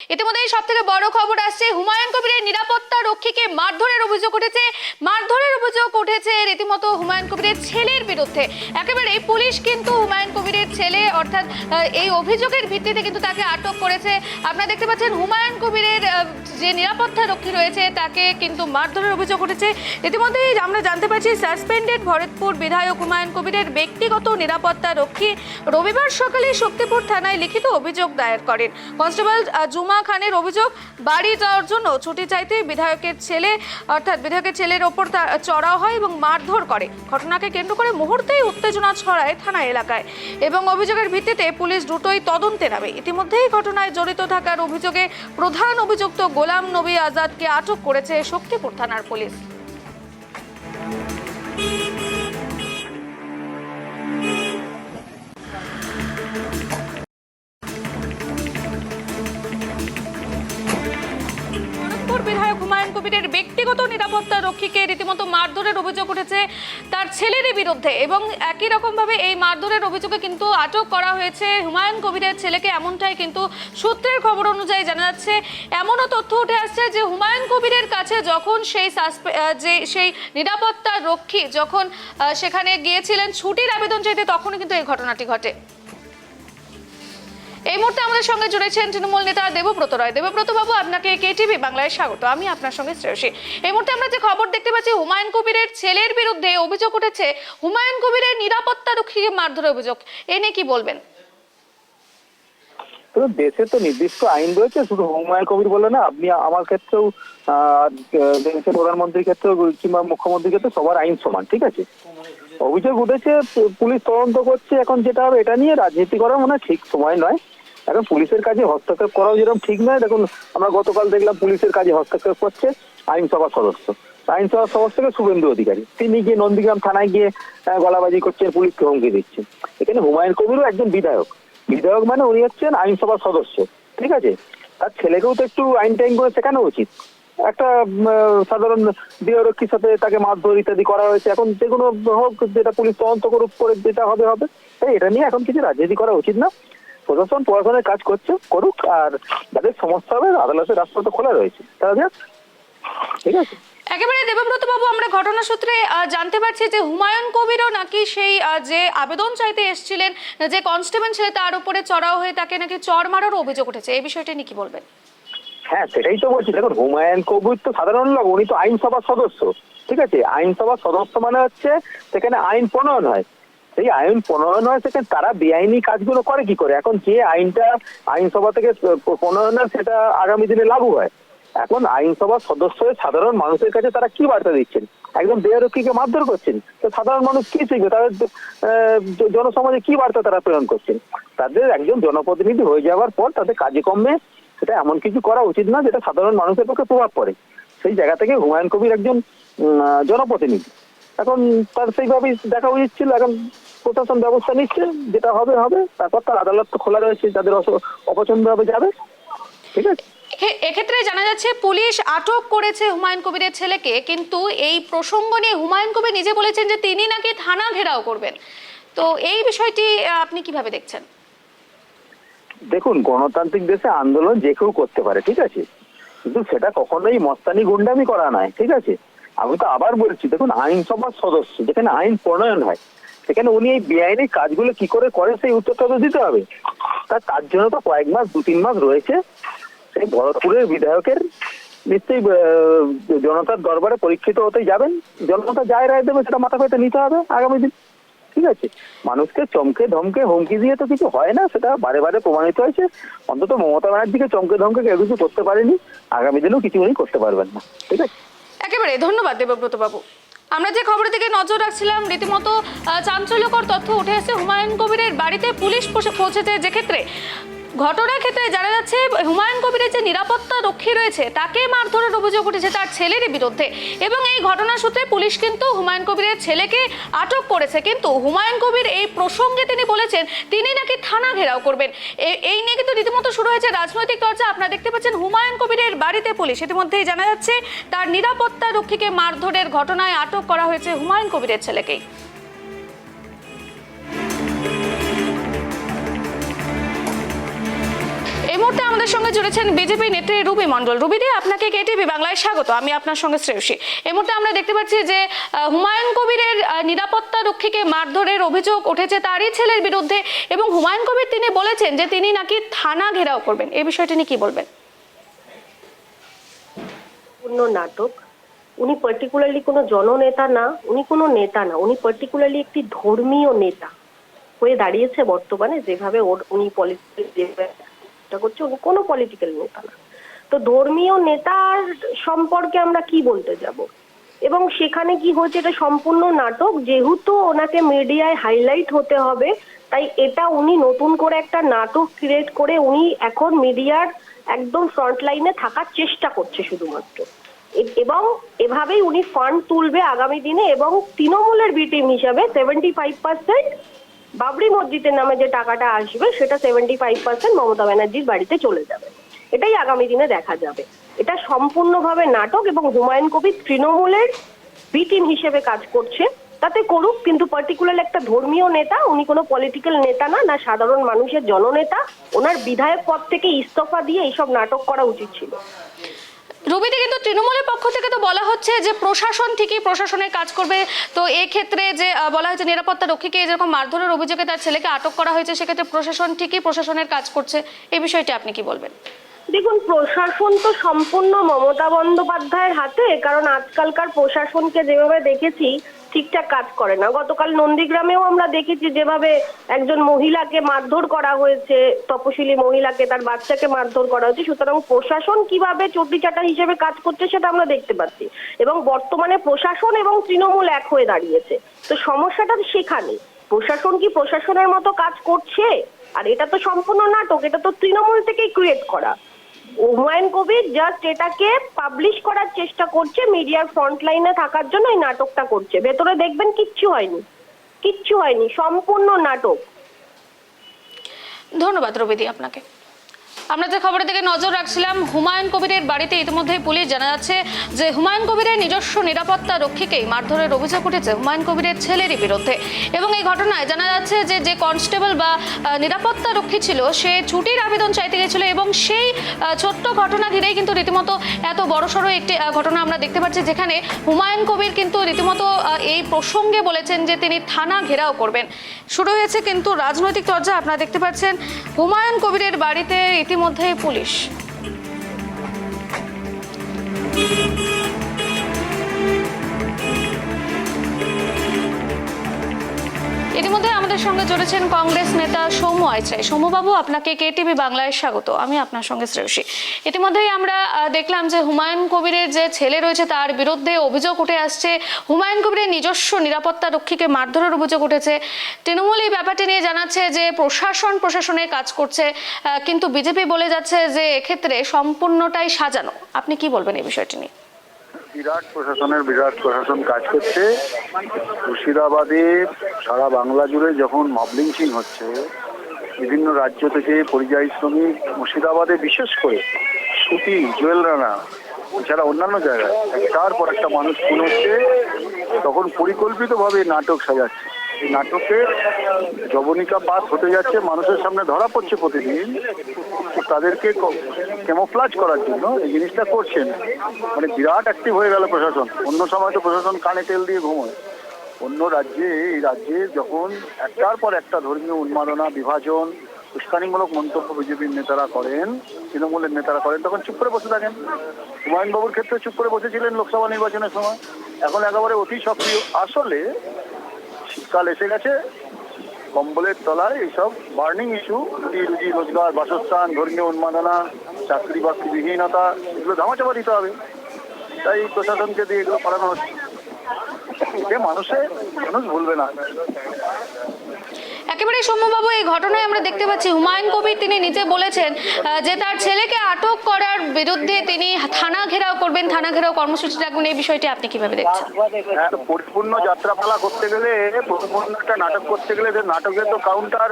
ইতিমধ্যে সব থেকে বড় খবর আসছে, হুমায়ুন কবিরের নিরাপত্তা রক্ষীকে মারধরের অভিযোগ উঠেছে রীতিমতো হুমায়ুন কবিরের ছেলের বিরুদ্ধে। একেবারে পুলিশ কিন্তু হুমায়ুন কবিরের ছেলে অর্থাৎ এই অভিযোগের ভিত্তিতে কিন্তু তাকে আটক করেছে। আপনারা দেখতে পাচ্ছেন হুমায়ুন কবিরের যে নিরাপত্তা রক্ষী রয়েছে তাকে কিন্তু মারধরের অভিযোগ উঠেছে। ইতিমধ্যেই আমরা জানতে পারছি সাসপেন্ডেড ভরতপুর বিধায়ক হুমায়ুন কবিরের ব্যক্তিগত নিরাপত্তা রক্ষী রবিবার সকালে শক্তিপুর থানায় লিখিত অভিযোগ দায়ের করেন। কনস্টেবল জুমা খানের অভিযোগ, বাড়ি যাওয়ার জন্য ছুটি চাইতে বিধায়কের ছেলের ওপর চড়াও হয় এবং মারধর করে। ঘটনাকে কেন্দ্র করে মুহূর্তেই উত্তেজনা ছড়ায় থানা এলাকায় এবং অভিযোগের ভিত্তিতে পুলিশ দ্রুতই তদন্তে নামে। ইতিমধ্যেই ঘটনায় জড়িত থাকার অভিযোগে প্রধান অভিযুক্ত গোলাম নবী আজাদকে আটক করেছে শক্তিপুর থানার পুলিশ। বিধায়ক হুমায়ুন কবিরের ব্যক্তিগত নিরাপত্তা রক্ষীকে রীতিমতো মারধরের অভিযোগ উঠেছে তার ছেলের বিরুদ্ধে এবং একই রকম ভাবে এই মারধরের অভিযোগে কিন্তু আটক করা হয়েছে হুমায়ুন কবিরের ছেলেকে। এমনটাই কিন্তু সূত্রের খবর অনুযায়ী জানা যাচ্ছে। এমনও তথ্য উঠে আসছে যে হুমায়ুন কবিরের কাছে যখন সেই নিরাপত্তা রক্ষী যখন সেখানে গিয়েছিলেন ছুটির আবেদন চাইতে, তখনই কিন্তু এই ঘটনাটি ঘটে। এই মুহূর্তে আমাদের সঙ্গে জুড়েছেন তৃণমূল নেতা দেবব্রত রায়। দেবব্রত বাবু, আপনাকে কেটিভি বাংলায় স্বাগত। আমি আপনার সঙ্গে শ্রেয়সী। এই মুহূর্তে আমরা যে খবর দেখতে পাচ্ছি, হুমায়ুন কবিরের ছেলের বিরুদ্ধে অভিযোগ উঠেছে হুমায়ুন কবিরের নিরাপত্তা রক্ষীকে মারধরের অভিযোগ। এ নিয়ে কি বলবেন? দেশে তো নির্দিষ্ট আইন রয়েছে, শুধু হুমায়ুন কবির বলে না, আপনি আমার ক্ষেত্রেও দেশের প্রধানমন্ত্রীর ক্ষেত্রেও কিংবা মুখ্যমন্ত্রীর ক্ষেত্রে সবার আইন সমান, ঠিক আছে। অভিযোগ উঠেছে, পুলিশ তদন্ত করছে। এখন যেটা হবে এটা নিয়ে রাজনীতি করা মনে হয় ঠিক সময় নয়। এখন পুলিশের কাজে হস্তক্ষেপ করাও যেরকম ঠিক নয়। দেখুন, আমরা গতকাল দেখলাম পুলিশের কাজে হস্তক্ষেপ করছে আইনসভার সদস্য থেকে শুভেন্দু অধিকারী। তিনি গিয়ে নন্দীগ্রাম থানায় গিয়ে গলাবাজি করছেন, পুলিশকে হুমকি দিচ্ছেন। এখানে হুমায়ুন কবিরও একজন বিধায়ক মানে উনি হচ্ছেন আইনসভার সদস্য, ঠিক আছে। তার ছেলেকেও তো একটু আইন টাইন করে শেখানো উচিত। একটা সাধারণ গৃহরক্ষীর সাথে তাকে মারধর ইত্যাদি করা হয়েছে। এখন যেগুলো হোক, যেটা পুলিশ তদন্ত করুক, করে যেটা হবে হবে। তাই এটা নিয়ে এখন কিছু রাজনীতি করা উচিত না। প্রশাসন পড়াশোনার কাজ করুক, আর যাদের সমস্যা হবে আদালতের রাস্তা তো খোলা রয়েছে, তারা যাক, ঠিক আছে। একেবারে দেবব্রত বাবু, আমরা ঘটনা সূত্রে জানতে পারছি যে হুমায়ুন কবিরও নাকি সেই যে আবেদন চাইতে এসেছিলেন, যে কনস্টেবল ছিল তার উপরে চড়াও হয়ে তাকে নাকি চড় মারারও অভিযোগ উঠেছে। এই বিষয়টা নিয়ে কি বলবেন? হ্যাঁ, সেটাই তো বলছি। দেখুন, হুমায়ুন কবির তো সাধারণ লোক, উনি তো আইনসভার সদস্য, ঠিক আছে। আইনসভার সদস্য মানে হচ্ছে সেখানে আইন প্রণয়ন হয়। সেই আইন প্রণয়ন হয়, সেখানে তারা বেআইনি কাজগুলো করে কি করে? এখন যে আইনটা আইনসভা থেকে প্রণয়ন হয় সেটা আগামী দিনে লাগু হয়। এখন আইনসভার সদস্য সাধারণ মানুষের কাছে তারা কি বার্তা দিচ্ছেন? একদম দেহরক্ষীকে মারধর করছেন, তো সাধারণ মানুষ কি শিখবে? তাদের জনসমাজে কি বার্তা তারা প্রেরণ করছেন? তাদের একজন জনপ্রতিনিধি হয়ে যাওয়ার পর তাদের কাজে কর্মে সেটা এমন কিছু করা উচিত না যেটা সাধারণ মানুষের পক্ষে প্রভাব পড়ে। সেই জায়গা থেকে হুমায়ুন কবির একজন জনপ্রতিনিধি, এখন তার সেইভাবেই দেখা উচিত ছিল। এখন প্রশাসন ব্যবস্থা নিচ্ছে, যেটা হবে হবে। তারপর তার আদালত তো খোলা রয়েছে, যাদের অপছন্দ হবে যাবে, ঠিক আছে। এক্ষেত্রে জানা যাচ্ছে পুলিশ আটক করেছে হুমায়ুন কবিরের ছেলেকে, কিন্তু এই প্রসঙ্গ নিয়ে হুমায়ুন কবির নিজে বলেছেন যে তিনি নাকি থানা ঘেরাও করবেন। তো এই বিষয়টি আপনি কিভাবে দেখছেন? দেখুন, গণতান্ত্রিক দেশে আন্দোলন যে কেউ করতে পারে, ঠিক আছে, কিন্তু সেটা কখনোই মস্তানি গুন্ডামি করা নয়, ঠিক আছে। আমি তো আবার বলছি, দেখুন, আইনসভার সদস্য যেখানে আইন প্রণয়ন হয়, সেখানে উনি এই বেআইনি কাজগুলো কি করে করে সেই উত্তরটা তো দিতে হবে। তার জন্য তো কয়েক মাস, 2-3 মাস রয়েছে। সেই ভরতপুরের বিধায়কের নিশ্চয়ই জনতার দরবারে পরীক্ষিত হতেই যাবেন। জনতা যায় রায় দেবে, সেটা মাথা পেতে নিতে হবে আগামী দিন, ঠিক আছে। মানুষকে চমকে ধমকে হুমকি দিয়ে তো কিছু হয় না, সেটা বারে বারে প্রমাণিত হয়েছে। অন্তত মমতা ব্যানার্জিকে চমকে ধমকে কেউ কিছু করতে পারেনি, আগামী দিনেও কিছু উনি করতে পারবেন না, ঠিক আছে। একেবারে ধন্যবাদ দেবব্রত বাবু। আমরা যে খবরের দিকে নজর রাখছিলাম, রীতিমতো চাঞ্চল্যকর তথ্য উঠে এসেছে। হুমায়ুন কবিরের বাড়িতে পুলিশ পৌঁছেছে, যে ক্ষেত্রে ঘটনার ক্ষেত্রে জানা যাচ্ছে হুমায়ুন কবিরের যে নিরাপত্তা রক্ষী রয়েছে তাকে মারধরের অভিযোগ উঠেছে তার ছেলের বিরুদ্ধে এবং এই ঘটনার সূত্রে পুলিশ কিন্তু হুমায়ুন কবিরের ছেলেকে আটক করেছে। কিন্তু হুমায়ুন কবির এই প্রসঙ্গে তিনি বলেছেন তিনি নাকি থানা ঘেরাও করবেন। এই নিয়ে কিন্তু রীতিমতো শুরু হয়েছে রাজনৈতিক চর্চা। আপনারা দেখতে পাচ্ছেন হুমায়ুন কবিরের বাড়িতে পুলিশ, ইতিমধ্যেই জানা যাচ্ছে তার নিরাপত্তা রক্ষীকে মারধরের ঘটনায় আটক করা হয়েছে হুমায়ুন কবিরের ছেলেকেই। এই এই মুহূর্তে আমাদের সঙ্গে জুড়েছেন বিজেপি নেত্রী রুবি মণ্ডল। রুবি দি, আপনাকে কেটিভি বাংলায় স্বাগত। আমি আপনার সঙ্গে শ্রেয়সী। এই মুহূর্তে আমরা দেখতে পাচ্ছি যে হুমায়ুন কবিরের নিরাপত্তা রক্ষীকে মারধরের অভিযোগ উঠেছে তারই ছেলের বিরুদ্ধে, এবং হুমায়ুন কবির তিনি বলেছেন যে তিনি নাকি থানা ঘেরাও করবেন। এই বিষয়টি নিয়ে কি বলবেন? পূর্ণ নাটক। উনি পার্টিকুলারলি কোনো জননেতা না, উনি কোনো নেতা না, উনি পার্টিকুলারলি একটি ধর্মীয় নেতা হয়ে দাঁড়িয়েছে বর্তমানে। যেভাবে উনি পলিটিক্যাল করছে, উনি কোনো পলিটিক্যাল নেতা না। তো ধর্মীয় নেতার সম্পর্কে আমরা কি বলতে যাব? এবং সেখানে কি হচ্ছে, এটা সম্পূর্ণ নাটক। যেহেতু ওনাকে মিডিয়ায় হাইলাইট হতে হবে, তাই এটা উনি নতুন করে একটা নাটক ক্রিয়েট করে উনি এখন মিডিয়ার একদম ফ্রন্ট লাইনে থাকার চেষ্টা করছে শুধুমাত্র। এবং এভাবেই উনি ফান্ড তুলবে আগামী দিনে, এবং তৃণমূলের বি টিম হিসাবে 75% বাবরি মসজিদের নামে যে টাকাটা আসবে সেটা 75% মমতা ব্যানার্জির বাড়িতে চলে যাবে। এটাই আগামী দিনে দেখা যাবে। এটা সম্পূর্ণভাবে নাটক, এবং হুমায়ুন কবির তৃণমূলের বি টিম হিসেবে কাজ করছে। তাতে করুক, কিন্তু পার্টিকুলার একটা ধর্মীয় নেতা, উনি কোনো পলিটিক্যাল নেতা না, না সাধারণ মানুষের জননেতা। ওনার বিধায়ক পদ থেকে ইস্তফা দিয়ে এইসব নাটক করা উচিত ছিল। রবিতে, কিন্তু তৃণমূলের পক্ষ থেকে তো বলা হচ্ছে যে প্রশাসন ঠিকই প্রশাসনের কাজ করবে। তো এই ক্ষেত্রে যে বলা হয়েছে নিরাপত্তা রক্ষীকে যেরকম মারধরের অভিযোগে তার ছেলেকে আটক করা হয়েছে, সেক্ষেত্রে প্রশাসন ঠিকই প্রশাসনের কাজ করছে। এই বিষয়টি আপনি কি বলবেন? দেখুন, প্রশাসন তো সম্পূর্ণ মমতা বন্দ্যোপাধ্যায়ের হাতে, কারণ আজকালকার প্রশাসনকে যেভাবে দেখেছি ঠিকঠাক কাজ করে না। গতকাল নন্দীগ্রামেও আমরা দেখেছি যেভাবে একজন মহিলাকে মারধর করা হয়েছে, তপশিলি মহিলাকে, তার বাচ্চাকে মারধর করা হয়েছে। সুতরাং প্রশাসন কিভাবে চটিচাটা হিসেবে কাজ করছে সেটা আমরা দেখতে পাচ্ছি, এবং বর্তমানে প্রশাসন এবং তৃণমূল এক হয়ে দাঁড়িয়েছে। তো সমস্যাটা সেখানে, প্রশাসন কি প্রশাসনের মতো কাজ করছে? আর এটা তো সম্পূর্ণ নাটক, এটা তো তৃণমূল থেকেই ক্রিয়েট করা। হুমায়ুন কবির জাস্ট এটাকে পাবলিশ করার চেষ্টা করছে, মিডিয়ার ফ্রন্ট লাইনে থাকার জন্য এই নাটকটা করছে। ভেতরে দেখবেন কিচ্ছু হয়নি, কিচ্ছু হয়নি, সম্পূর্ণ নাটক। ধন্যবাদ রবিদি আপনাকে। আমরা যে খবরের দিকে নজর রাখছিলাম, হুমায়ুন কবিরের বাড়িতে ইতিমধ্যেই পুলিশ, জানা যাচ্ছে যে হুমায়ুন কবিরের নিজস্ব নিরাপত্তা রক্ষীকেই মারধরের অভিযোগ উঠেছে হুমায়ুন কবিরের ছেলেরই বিরুদ্ধে। এবং এই ঘটনায় জানা যাচ্ছে যে কনস্টেবল বা নিরাপত্তা রক্ষী ছিল, সে ছুটির আবেদন চাইতে গেছিল, এবং সেই ছোট্ট ঘটনা ঘিরেই কিন্তু রীতিমতো এত বড়সড় একটি ঘটনা আমরা দেখতে পাচ্ছি, যেখানে হুমায়ুন কবির কিন্তু রীতিমতো এই প্রসঙ্গে বলেছেন যে তিনি থানা ঘেরাও করবেন। শুরু হয়েছে কিন্তু রাজনৈতিক চর্চা। আপনারা দেখতে পাচ্ছেন হুমায়ুন কবিরের বাড়িতে ইতিমধ্যে পুলিশ। ইতিমধ্যে আমাদের সঙ্গে জড়েছেন কংগ্রেস নেতা সৌম্য আইচাই। সৌম্যবাবু, আপনাকে কেটিভি বাংলায় স্বাগত। আমি আপনার সঙ্গে শ্রেয়সী। ইতিমধ্যেই আমরা দেখলাম যে হুমায়ুন কবিরের যে ছেলে রয়েছে তার বিরুদ্ধে অভিযোগ উঠে আসছে। হুমায়ুন কবিরের নিজস্ব নিরাপত্তা রক্ষীকে মারধরের অভিযোগ উঠেছে। তৃণমূল এই ব্যাপারটি নিয়ে জানাচ্ছে যে প্রশাসনের কাজ করছে, কিন্তু বিজেপি বলে যাচ্ছে যে এক্ষেত্রে সম্পূর্ণটাই সাজানো। আপনি কি বলবেন এই বিষয়টি নিয়ে? বিরাট প্রশাসন কাজ করছে। মুর্শিদাবাদে সারা বাংলা জুড়ে যখন মব লিঞ্চিং হচ্ছে, বিভিন্ন রাজ্য থেকে পরিযায়ী শ্রমিক, মুর্শিদাবাদে বিশেষ করে সুতি, জুয়েল রানা এছাড়া অন্যান্য জায়গায় একটার পর একটা মানুষ খুন হচ্ছে, তখন পরিকল্পিতভাবে নাটক সাজাচ্ছে। এই নাটকের জবনিকা পাস হতে যাচ্ছে, মানুষের সামনে ধরা পড়ছে প্রতিদিন। তাদেরকে ক্যামোফ্লাজ করার জন্য এই জিনিসটা করছেন। মানে বিরাট অ্যাক্টিভ হয়ে গেল প্রশাসন। অন্য সময় তো প্রশাসন কানে তেল দিয়ে ঘুমোয়। অন্য রাজ্যে, এই রাজ্যে যখন একটার পর একটা ধর্মীয় উন্মাদনা, বিভাজন, উস্কানিমূলক মন্তব্য বিজেপির নেতারা করেন, তৃণমূলের নেতারা করেন, তখন চুপ করে বসে থাকেন। হুমায়ুন বাবুর ক্ষেত্রে চুপ করে বসেছিলেন লোকসভা নির্বাচনের সময়, এখন একেবারে অতি সক্রিয়। আসলে শীতকাল এসে গেছে, কম্বলের তলায় এইসব বার্নিং ইস্যু, রুজি রোজগার, বাসস্থান, ধর্মীয় উন্মাদনা, চাকরি বাকরি বিহীনতা, এগুলো ধামাচাপা দিতে হবে। তাই প্রশাসনকে দিয়ে এগুলো করানো হচ্ছে। মানুষ ভুলবে না। একেবারে সৌম্যবাবু, এই ঘটনায় আমরা দেখতে পাচ্ছি হুমায়ুন কবির তিনি নিজে বলেছেন যে তার ছেলেকে আটক করার বিরুদ্ধে তিনি থানা ঘেরাও করবেন, থানা ঘেরাও কর্মসূচি রাখবেন। এই বিষয়টি আপনি কিভাবে দেখছেন? পরিপূর্ণ যাত্রাপালা করতে গেলে, পরিপূর্ণ একটা নাটক করতে গেলে, নাটকের তো কাউন্টার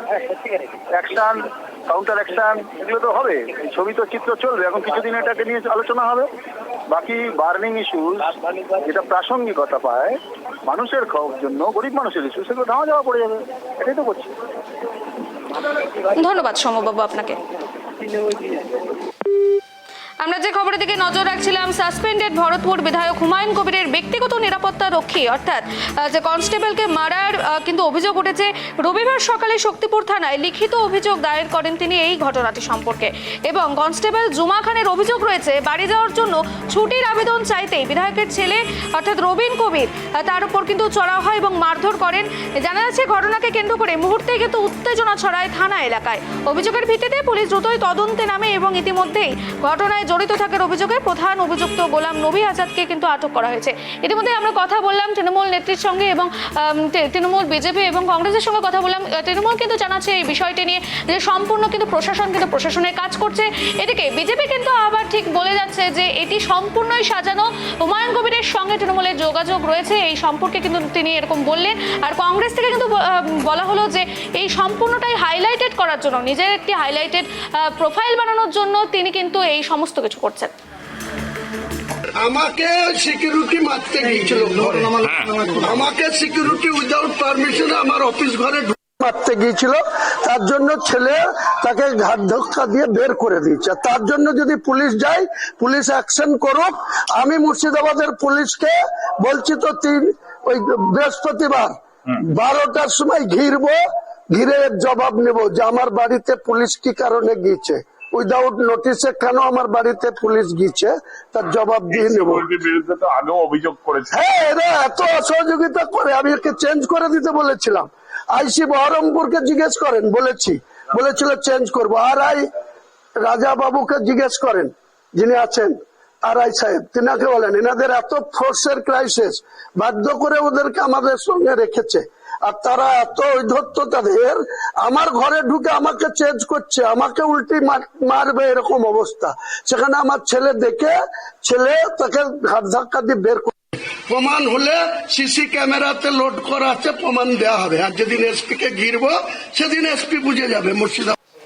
অ্যাকশন এগুলো তো হবে। ছবি তো চিত্র চলবে। এখন কিছুদিন এটাকে নিয়ে আলোচনা হবে। বাকি বার্নিং ইস্যুস যেটা প্রাসঙ্গিকতা পায় মানুষের জন্য, গরিব মানুষের ইস্যু, সেগুলো ধামা যাওয়া পড়ে যাবে। এটাই তো করছে। ধন্যবাদ সৌম্যবাবু আপনাকে। আমরা যে খবরের দিকে নজর রাখছিলাম, সাসপেন্ডেড ভরতপুর বিধায়ক হুমায়ুন কবিরের ব্যক্তিগত নিরাপত্তা রক্ষী অর্থাৎ যে কনস্টেবলকে মারার কিন্তু অভিযোগ উঠেছে। রবিবার সকালে শক্তিপুর থানায় লিখিত অভিযোগ দায়ের করেন তিনি এই ঘটনাটি সম্পর্কে, এবং কনস্টেবল জুমা খানের অভিযোগ রয়েছে বাড়ি যাওয়ার জন্য ছুটির আবেদন চাইতেই বিধায়কের ছেলে অর্থাৎ রবিন কবির তার উপর কিন্তু চড়াও হয় এবং মারধর করেন। জানা যাচ্ছে ঘটনাকে কেন্দ্র করে মুহূর্তেই কিন্তু উত্তেজনা ছড়ায় থানা এলাকায়। অভিযোগের ভিত্তিতে পুলিশ দ্রুতই তদন্তে নামে এবং ইতিমধ্যেই ঘটনায় জড়িত থাকার অভিযোগে প্রধান অভিযুক্ত গোলাম নবী আজাদকে কিন্তু আটক করা হয়েছে। ইতিমধ্যে আমরা কথা বললাম তৃণমূল নেত্রীর সঙ্গে এবং তৃণমূল, বিজেপি এবং কংগ্রেসের সঙ্গে কথা বললাম। তৃণমূল কিন্তু জানাচ্ছে এই বিষয়টি নিয়ে যে সম্পূর্ণ কিন্তু প্রশাসন কিন্তু প্রশাসনের কাজ করছে। এদিকে বিজেপি কিন্তু আবার ঠিক বলে যাচ্ছে যে এটি সম্পূর্ণই সাজানো, হুমায়ুন কবিরের সঙ্গে তৃণমূলের যোগাযোগ রয়েছে, এই সম্পর্কে কিন্তু তিনি এরকম বললেন। আর কংগ্রেস থেকে কিন্তু বলা হলো যে এই সম্পূর্ণটাই হাইলাইটেড করার জন্য, নিজের একটি হাইলাইটেড প্রোফাইল বানানোর জন্য তিনি কিন্তু এই সমস্ত কিছু করছেন। আমাকে সিকিউরিটি মারতে গিয়েছিল, আমাকে সিকিউরিটি উইদাউট পারমিশন আমার অফিস ঘরে মারতে গিয়েছিল। তার জন্য ছেলে তাকে ঘাট ধাক্কা দিয়ে বের করে দিয়েছে। তার জন্য যদি পুলিশ যায়, পুলিশ অ্যাকশন করুক। আমি মুর্শিদাবাদের পুলিশকে বলছি তো ওই বৃহস্পতিবার 12টার সময় ঘিরে জবাব নেব যে আমার বাড়িতে পুলিশ কি কারণে গিয়েছে, উইদাউট নোটিসে কেন আমার বাড়িতে পুলিশ গিয়েছে, তার জবাব দিয়ে নেব। বিরুদ্ধে তো আগেও অভিযোগ করেছে। হ্যাঁ, এরা এত অসহযোগিতা করে, আমি একে চেঞ্জ করে দিতে বলেছিলাম। আইসি বহরমপুরকে জিজ্ঞেস করেন, বলেছিল চেঞ্জ করব। আর আই রাজা বাবুকে জিজ্ঞেস করেন, যিনি আছেন আর আই সাহেব, তিনাকে বলেন এনাদের এত ফোর্সের ক্রাইসিস, বাধ্য করে ওদেরকে আমাদের সঙ্গে রেখেছে। আর তারা এত ঔদ্ধত্য তাদের, আমার ঘরে ঢুকে আমাকে চেঞ্জ করছে, আমাকে উল্টি মারবে এরকম অবস্থা। সেখানে আমার ছেলে তাকে ঘাট ধাক্কা দিয়ে বের করে, প্রমাণ হলে সিসি ক্যামেরাতে লোড করা আছে, প্রমাণ দেওয়া হবে। আর যেদিন এসপি কে ঘিরবো সেদিন এসপি বুঝে যাবে মুর্শিদাবাদ।